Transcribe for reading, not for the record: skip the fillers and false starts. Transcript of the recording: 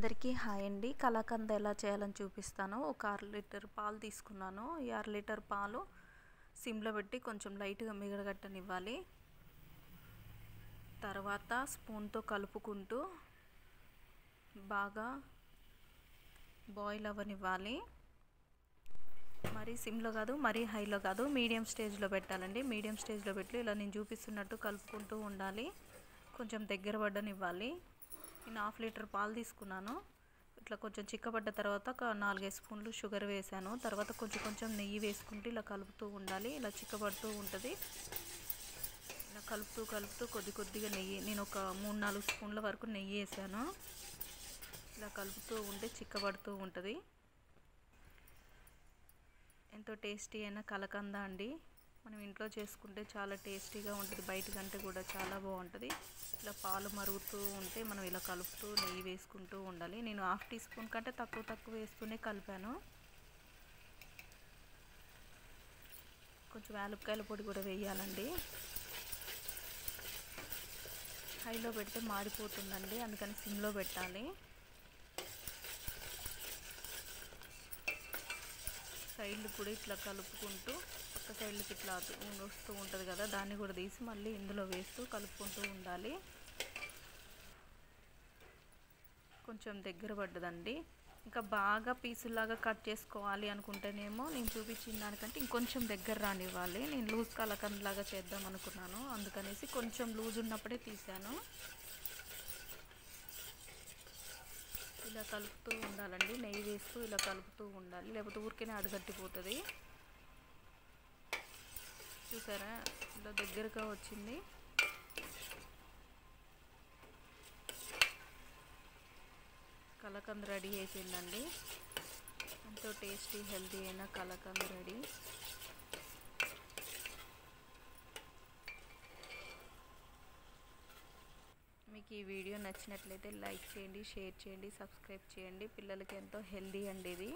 అందరికీ హాయ్ అండి. కలాకండ్ ఎలా చేయాలని చూపిస్తాను. ఒక 1/2 లీటర్ పాలు తీసుకున్నాను. ఈ 1/2 లీటర్ పాలు సిమ్లో పెట్టి కొంచెం లైట్గా మిగడగట్టనివ్వాలి. తర్వాత స్పూన్తో కలుపుకుంటూ బాగా బాయిల్ అవ్వనివ్వాలి. మరీ సిమ్లో కాదు, మరీ హైలో కాదు, మీడియం స్టేజ్లో పెట్టాలండి. మీడియం స్టేజ్లో పెట్టి ఇలా నేను చూపిస్తున్నట్టు కలుపుకుంటూ ఉండాలి. కొంచెం దగ్గర పడనివ్వాలి. నేను 1/2 లీటర్ పాలు తీసుకున్నాను. ఇట్లా కొంచెం చిక్కబడ్డ తర్వాత ఒక 4-5 స్పూన్లు షుగర్ వేసాను. తర్వాత కొంచెం నెయ్యి వేసుకుంటూ ఇలా కలుపుతూ ఉండాలి. ఇలా చిక్కబడుతూ ఉంటుంది. ఇలా కలుపుతూ కొద్దిగా నెయ్యి, నేను ఒక 3-4 స్పూన్ల వరకు నెయ్యి వేసాను. ఇలా కలుపుతూ ఉంటే చిక్కబడుతూ ఉంటుంది. ఎంతో టేస్టీ అయిన కలకంద అండి. మనం ఇంట్లో చేసుకుంటే చాలా టేస్టీగా ఉంటుంది. బయట కంటే కూడా చాలా బాగుంటుంది. ఇలా పాలు మరుగుతూ ఉంటే మనం ఇలా కలుపుతూ నెయ్యి వేసుకుంటూ ఉండాలి. నేను 1/2 టీ స్పూన్ కంటే తక్కువ వేస్తూనే కలిపాను. కొంచెం యాలక్కాయల పొడి కూడా వేయాలండి. హైలో పెడితే మాడిపోతుందండి, అందుకని సిమ్లో పెట్టాలి. సైడ్లు కూడా ఇట్లా కలుపుకుంటూ, పక్క సైడ్లకి ఇట్లా వస్తూ ఉంటుంది కదా, దాన్ని కూడా తీసి మళ్ళీ ఇందులో వేస్తూ కలుపుకుంటూ ఉండాలి. కొంచెం దగ్గర పడ్డదండి. ఇంకా బాగా పీసులాగా కట్ చేసుకోవాలి అనుకుంటేనేమో నేను చూపించిన దానికంటే ఇంకొంచెం దగ్గర రానివ్వాలి. నేను లూజ్ కలకండ్ లాగా చేద్దాం అనుకున్నాను, అందుకనేసి కొంచెం లూజ్ ఉన్నప్పుడే తీసాను. ఇలా కలుపుతూ ఉండాలండి. నెయ్యి వేస్తూ ఇలా కలుపుతూ ఉండాలి, లేకపోతే ఊరికేనే అడుగట్టిపోతుంది. చూసారా, ఇలా దగ్గరగా వచ్చింది. కలకండ్ రెడీ అయిపోయిందండి. ఎంతో టేస్టీ హెల్తీ అయిన కలకండ్ రెడీ. మీకు ఈ వీడియో నచ్చినట్లయితే లైక్ చేయండి, షేర్ చేయండి, సబ్స్క్రైబ్ చేయండి. పిల్లలకి ఎంతో హెల్తీ అండి ఇది.